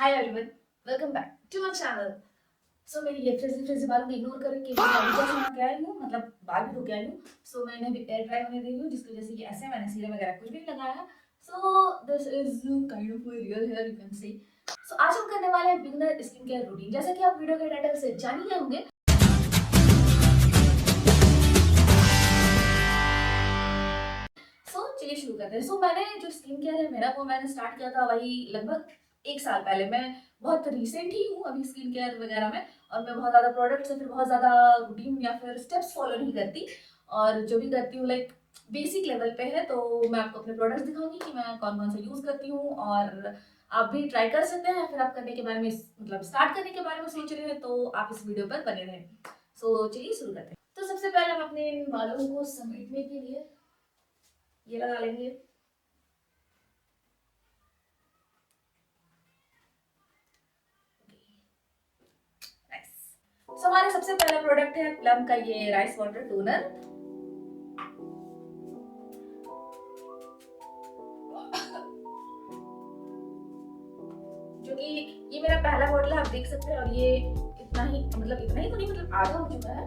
Hi everyone, welcome back to my channel. So मेरी ये फ्रिजी बालों को इग्नोर करें कि मैं अभी जैसे मैं क्या आई हूँ, मतलब बाल भी धो के आई हूँ। सो मैंने अभी एयर ड्राई होने दी हूँ, जिसकी वजह से कि ऐसे मैंने सीरम वगैरह कुछ भी नहीं लगाया। So this is kind of real hair, you can see. So आज हम करने वाले हैं बिगिनर स्किन केयर रूटीन, जैसा कि आप वीडियो के टाइटल से जान ही गए होंगे। चलिए शुरू करते हैं। मैंने जो स्किन केयर है मेरा, वो मैंने स्टार्ट किया था वही लगभग 1 साल पहले। मैं बहुत रिसेंट ही हूँ अभी स्किन केयर वगैरह में, और मैं बहुत ज़्यादा प्रोडक्ट्स या फिर बहुत ज़्यादा रूटीन या फिर स्टेप्स फॉलो नहीं करती, और जो भी करती हूँ लाइक बेसिक लेवल पे है। तो मैं आपको अपने प्रोडक्ट्स दिखाऊंगी कि मैं कौन कौन से यूज़ करती हूँ, और आप भी ट्राई कर सकते हैं, या फिर आप करने के बारे में मतलब स्टार्ट करने के बारे में सोच रहे हैं तो आप इस वीडियो पर बने रहें। चलिए शुरू करते हैं। तो सबसे पहले हम अपने बालों को समेटने के लिए ये लगा लेंगे। हमारा सबसे पहला प्रोडक्ट है प्लम का ये राइस वाटर टोनर। जो कि ये मेरा पहला बॉटल है, आप देख सकते हैं, और ये इतना ही तो नहीं, मतलब आधा हो चुका है।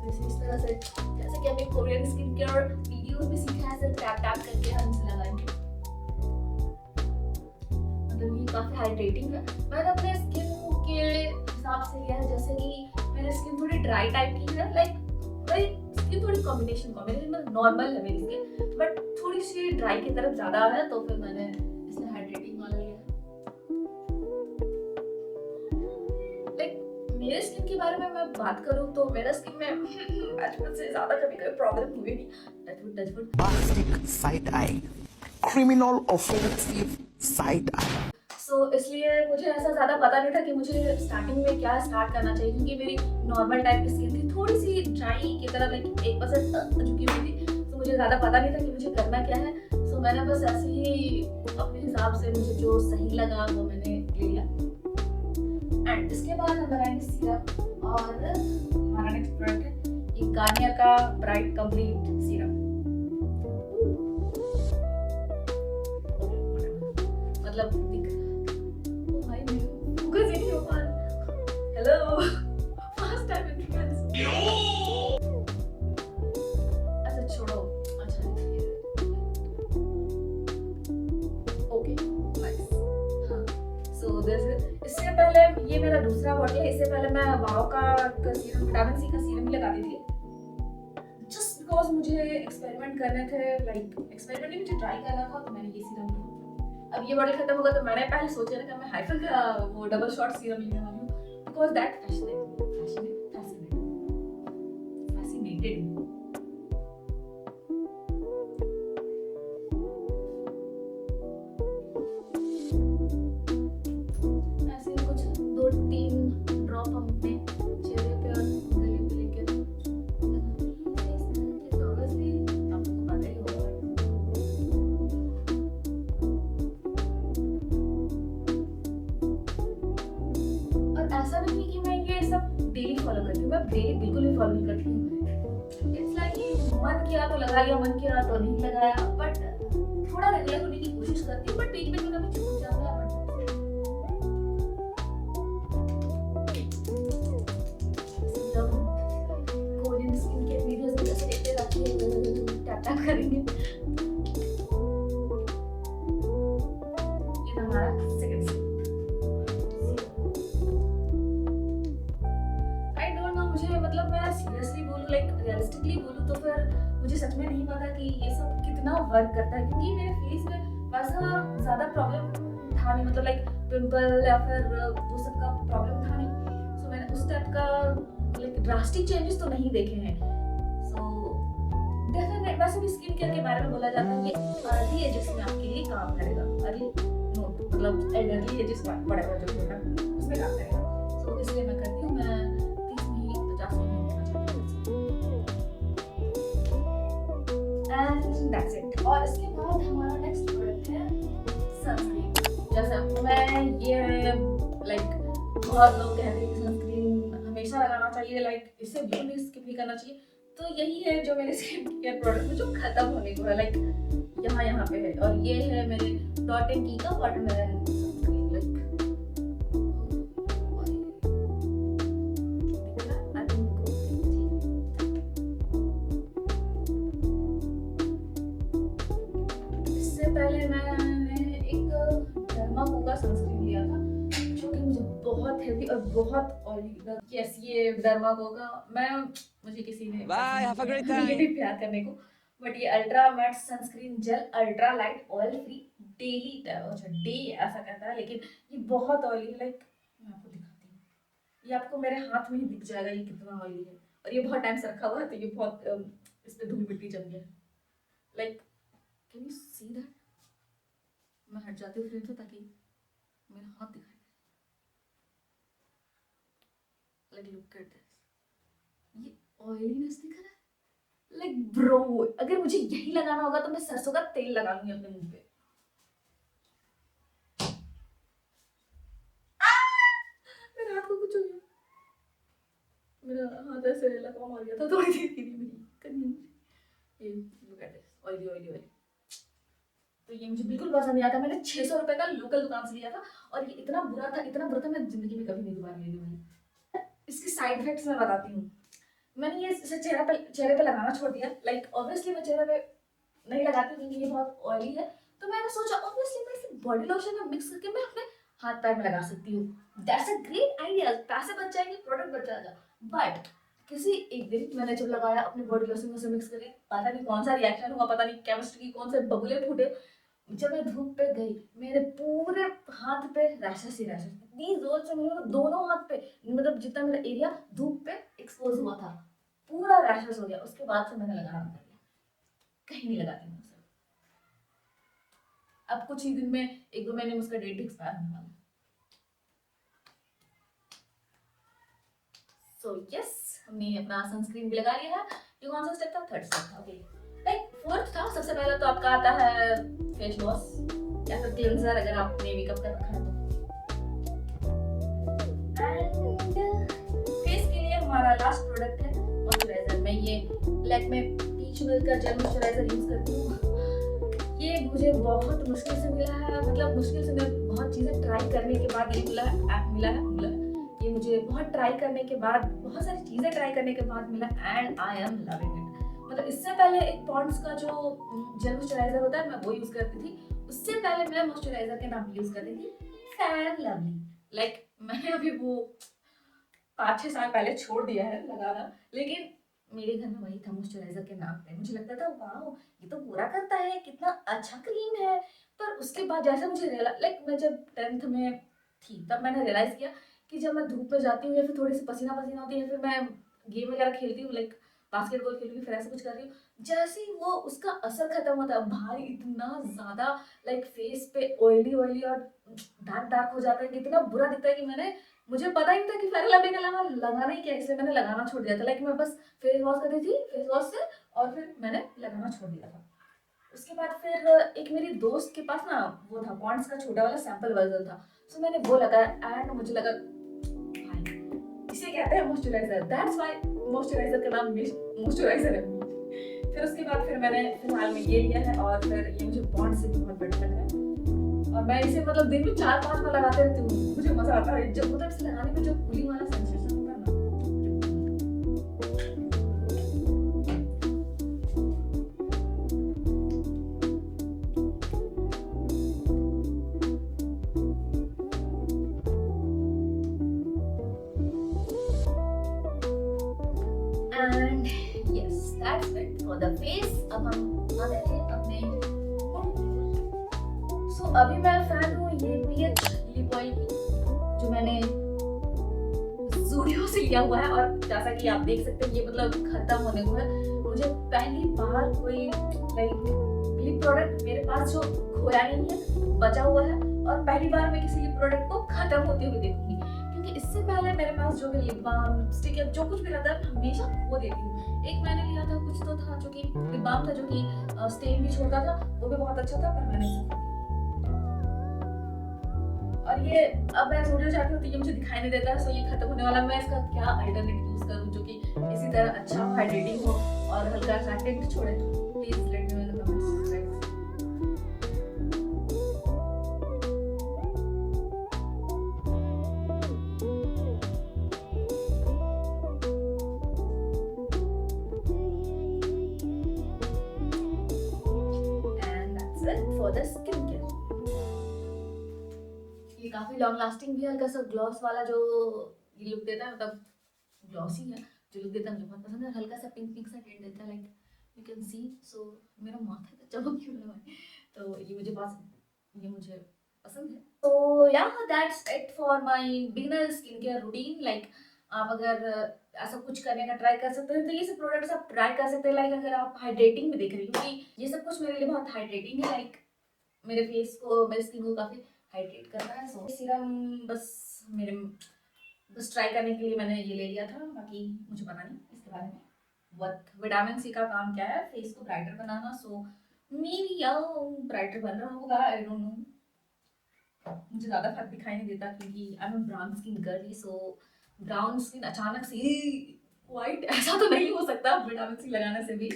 इस तरह से जैसे कि हमने कोरियन स्किन केयर वीडियोस में सीखा है, सिर्फ टैप टैप करके हम इसे लगाएंगे। मतलब ये काफी हाइड्रेटिंग है। मैंने अपने स्किन के हिसाब से लिया है, जैसे कि मेरी स्किन थोड़ी ड्राई टाइप की है, लाइक मेरी स्किन थोड़ी कॉम्बिनेशन में नॉर्मल है मेरी स्किन, बट थोड़ी सी ड्राई की तरफ ज्यादा है, तो फिर मैंने इसमें हाइड्रेटिंग वाला लिया है। लाइक मेरे स्किन के बारे में मैं बात करूं तो मेरा स्किन में बचपन से ज्यादा कभी कोई प्रॉब्लम हुई नहीं। Touchwood Plastic side eye, criminal offensive side eye. इसलिए मुझे ऐसा ज़्यादा पता नहीं था कि मुझे स्टार्टिंग में क्या स्टार्ट करना चाहिए, क्योंकि मेरी नॉर्मल टाइप की स्किन थी, थोड़ी सी ड्राई की तरह, लाइक 1% झुकी हुई थी। तो मुझे ज़्यादा पता नहीं था कि मुझे करना क्या है। मैंने बस ऐसे ही अपने हिसाब से मुझे जो सही लगा वो मैंने ले लिया। एंड इसके बाद हम लगाएंगे सीरम, और हमारा नेक्स्ट प्रोडक्ट है ये गार्नियर का ब्राइट कंप्लीट सीरम। मतलब हेलो, फर्स्ट टाइम अच्छा छोड़ो, अच्छा ओके नाइस। हाँ, इससे पहले ये मेरा दूसरा बॉटल है। इससे पहले मैं वाओ का सीरम, विटामिन सी का सीरम भी लगाती थी, जस्ट बिकॉज मुझे एक्सपेरिमेंट करने थे, लाइक एक्सपेरिमेंट नहीं, मुझे ट्राई करना था, तो मैंने ये सीरम लिया। अब ये बॉटल खत्म होगा तो मैंने पहले सोचा था कि मैं हाइफन का वो डबल शॉट सीरम लेने वाली हूँ, because that fascinated me. ऐसे कुछ 2-3 ड्रॉप हम अपने चेहरे पे और गले पे लेके आपको पता ही होगा। और ऐसा नहीं कि मैं ये सब डेली फॉलो करती हूँ, मैं डेली बिल्कुल भी फॉलो नहीं करती हूँ। इट्स लाइक मन किया तो लगा लिया, मन किया तो नहीं लगाया, बट थोड़ा रेगुलर होने की कोशिश करती हूँ, बट बीच में कभी छूट जाता है। जब कोरियन स्किन केयर वीडियोस में जैसे देखते रहते हैं, टैप टैप करेंगे। ये हमारा सेकंड स्टेप। मुझे मतलब मैं सीरियसली बोलूं, लाइक रियलिस्टिकली बोलूं, तो फिर मुझे सच में नहीं पता कि ये सब कितना वर्क करता है, क्योंकि मेरे फेस में वैसा ज्यादा प्रॉब्लम था नहीं, मतलब लाइक पिंपल या फिर वो सब का प्रॉब्लम था नहीं। मैंने उस टाइप का लाइक ड्रास्टिक चेंजेस तो नहीं देखे हैं। डेफिनेटली वैसे भी स्किन केयर के बारे में बोला जाता है ये अर्ली एजेस में आपके लिए काम करेगा। अर्ली नो मतलब एल्डरली एजेस बड़ा जो होगा उसमें काम करेगा। इसलिए मैं करती हूँ, मैं That's it. और इसके बाद हमारा नेक्स्ट प्रोडक्ट है सनस्क्रीन। जैसे मैं ये लाइक बहुत लोग कहते हैं कि सनस्क्रीन हमेशा लगाना चाहिए, लाइक इससे बिल्कुल भी स्किप नहीं करना चाहिए। तो यही है जो मेरे स्किन केयर प्रोडक्ट में जो खत्म होने को है, लाइक यहाँ पे है, और ये है मेरे डॉट एंड की का वाटरमेलन सनस्क्रीन लाइक इससे पहले मैंने एक डर्माकोका सनस्क्रीन लिया था जो कि मुझे बहुत हेवी और बहुत ऑयली लगा। यस, ये डर्माकोका मुझे किसी ने Bye, have a great time. Negative प्यार करने को, बट ये ultra mat sunscreen gel ultra light oil free daily day ऐसा कहता है, लेकिन ये बहुत ऑयली है। लाइक मैं आपको दिखाती हूँ, ये आपको मेरे हाथ में ही दिख जाएगा ये कितना ऑयली है, और ये बहुत टाइम से रखा हुआ है तो ये बहुत इस पे धूल मिट्टी जम गया है। Like can you see that? मैं हट जाती हूँ फ्रेम से ताकि मेरा हाथ दिखाई दे। लाइक लुक एट दिस, ये ऑयलीनेस दिख रहा है। लाइक ब्रो, अगर मुझे यही लगाना होगा तो मैं सरसों का तेल लगा लूंगी अपने मुंह पे। मेरे हाथ को कुछ हो गया, मेरा हाथ ऐसे लगा मार गया था थोड़ी देर के लिए, मेरी करनी ये look at this, oily oily oily. तो ये मुझे बिल्कुल पसंद नहीं आता। मैंने 600 रुपए का लोकल दुकान से लिया था और ये इतना बुरा था मैं जिंदगी में कभी नहीं दोबारा लेने वाली। इसके साइड इफेक्ट्स मैं बताती हूँ। मैंने ये इसे चेहरे पे लगाना छोड़ दिया। लाइक ऑब्वियसली मैं चेहरे पे नहीं लगाती क्योंकि ये बहुत ऑयली है, तो मैंने सोचा ऑब्वियसली मैं इसे बॉडी लोशन में मिक्स करके मैं अपने हाथ पैर में लगा सकती हूँ। दैट्स अ ग्रेट आइडिया, पैसे बच जाएंगे, प्रोडक्ट बच जाएगा। बट किसी एक दिन मैंने जब लगाया अपने बॉडी लोशन में से मिक्स करके, पता नहीं कौन सा रिएक्शन हुआ, पता नहीं केमिस्ट्री की कौन से बबुले फूटे। जब मैं धूप पे गई, मेरे पूरे हाथ पे रैशेस ही रैशेस, इतनी जोर से, मेरे दोनों हाथ पे, मतलब जितना मेरा एरिया धूप पे एक्सपोज हुआ था पूरा रैशेस हो गया। उसके बाद से मैंने लगाना बंद कर दिया, कहीं नहीं लगाती मैं उसे। अब कुछ ही दिन में, 1-2 महीने में उसका डेट एक्सपायर होने वाला है। सो यस, हमने अपना सनस्क्रीन भी लगा लिया है। ये कौन सा स्टेप था? 3rd स्टेप था। ओके, लाइक 4th था। सबसे पहले तो आपका आता है फेस वॉश या फिर क्लेंजर अगर आपने मेकअप कर रखा है तो। एंड फेस के लिए हमारा लास्ट प्रोडक्ट है मॉइस्चराइजर। मैं ये लैक्मे पीच मिल्क का जेल मॉइस्चराइजर यूज करती हूँ। ये मुझे बहुत मुश्किल से मिला है, मतलब मुश्किल से, मैं बहुत चीजें ट्राई करने के बाद ये मिला है। ये मुझे बहुत ट्राई करने के बाद, बहुत सारी चीजें ट्राई करने के बाद मिला and I am loving it. मतलब इससे पहले एक पॉन्ड्स का जो जेल मॉइस्चराइजर होता है मैं वो यूज करती थी। उससे पहले मैं मॉइस्चराइजर के नाम यूज करती थी फेयर लवली। लाइक मैंने अभी वो 5-6 साल पहले छोड़ दिया है लगाना, लेकिन मेरे घर में वही था मॉइस्चराइजर के नाम पे। मुझे लगता था वाओ ये तो पूरा करता है, कितना अच्छा क्रीम है। पर उसके बाद जैसे मुझे लाइक मैं जब 10th में थी तब मैंने रियलाइज किया कि जब मैं धूप में जाती हूँ या फिर थोड़ी सी पसीना होती है, फिर मैं गेम वगैरह खेलती हूँ, लाइक बास्केटबॉल खेल रही हूँ, फिर ऐसा कुछ कर रही हूँ, जैसे ही वो उसका असर खत्म होता है भाई इतना ज्यादा लाइक फेस पे ऑयली और डार्क हो जाता है, इतना बुरा दिखता है कि मुझे पता ही नहीं था कि फेयर लवली का लगाना ही क्या, इसलिए मैंने लगाना छोड़ दिया था। लाइक मैं बस फेस वॉश करती थी फेस वॉश से, और फिर मैंने लगाना छोड़ दिया था। उसके बाद फिर एक मेरी दोस्त के पास ना वो था पॉन्ड्स का छोटा वाला सैंपल वर्जन था, सो मैंने वो लगाया एंड मुझे लगा भाई इसे कहते हैं मॉइस्चराइजर, दैट्स व्हाई मॉइस्चराइजर का नाम मॉइस्चराइजर है। फिर उसके बाद फिर मैंने फिलहाल में ये लिया है और फिर ये मुझे पॉन्ड्स से भी बहुत बेटर लग रहा है और मैं इसे मतलब दिन में 4-5 बार लगाते रहती हूँ। मुझे मजा आता है जब मतलब इसे लगाने में जो कूलिंग वाला सेंसेशन होता है ना। And yes that's it for the face. अब हम आते हैं अपने अभी मैं फैन हूँ ये पीएच लिप ऑयल की, जो मैंने ज़ूडियो से लिया हुआ है और जैसा कि आप देख सकते हैं ये मतलब खत्म होने को है। मुझे पहली बार कोई लाइक लिप प्रोडक्ट मेरे पास जो खोया नहीं है, बचा हुआ है, और पहली बार मैं किसी लिप प्रोडक्ट को खत्म होते हुए देखूंगी, क्योंकि इससे पहले मेरे पास जो भी लिप बाम लिपस्टिक या जो कुछ भी रहता है हमेशा खो देती हूँ। एक मैंने लिया था कुछ तो था जो कि लिप बाम था जो कि स्टेन भी छोड़ता था, वो भी बहुत अच्छा था, पर मैंने इसे और ये अब मैं ज़ूडियो जाती हूँ तो ये मुझे दिखाई नहीं देता, सो ये खत्म होने वाला। मैं इसका क्या अल्टरनेट यूज करूँ जो कि इसी तरह अच्छा हो, हाइड्रेटिंग हो और हल्का सा टिंट छोड़े, please let me know in the comments. The skin care. ये काफी लॉन्ग लास्टिंग भी है, हल्का सा ग्लॉस वाला जो ये लुक देता है, मतलब ग्लॉसी है जो लुक देता है, मुझे बहुत पसंद है। हल्का सा पिंक पिंक सा टेंट देता है, लाइक यू कैन सी। सो मेरा माथा तो चमक क्यों रहा है, तो ये मुझे पसंद है। तो या that's it for my beginner skin care routine. Like आप अगर ऐसा कुछ करने का ट्राई कर सकते हो तो ये सब प्रोडक्ट्स आप ट्राई कर सकते हैं। लाइक अगर आप हाइड्रेटिंग में देख रही हो, क्योंकि ये सब कुछ मेरे लिए बहुत हाइड्रेटिंग है, लाइक मेरे फेस को, मेरे स्किन को काफी हाइड्रेट कर रहा है। सो सीरम बस ट्राई करने के लिए मैंने ये ले लिया था, बाकी मुझे पता नहीं इसके बारे में बहुत। विटामिन सी का काम क्या है, फेस को brighter banana. So may be या ब्राइटर बन रहा होगा, आई डोंट नो। मुझे ज्यादा फर्क दिखाई नहीं देता क्योंकि I am brown skin girly. So brown skin अचानक से व्हाइट ऐसा तो नहीं हो सकता विटामिन सी लगाने से भी।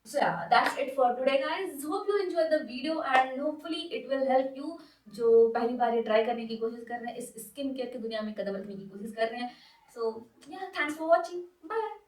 So yeah, that's it for today guys. Hope you enjoyed the video and hopefully it will help you जो पहली बार ये ट्राई करने की कोशिश कर रहे हैं, इस स्किन केयर की दुनिया में कदम रखने की कोशिश कर रहे हैं। So yeah, thanks for watching. Bye.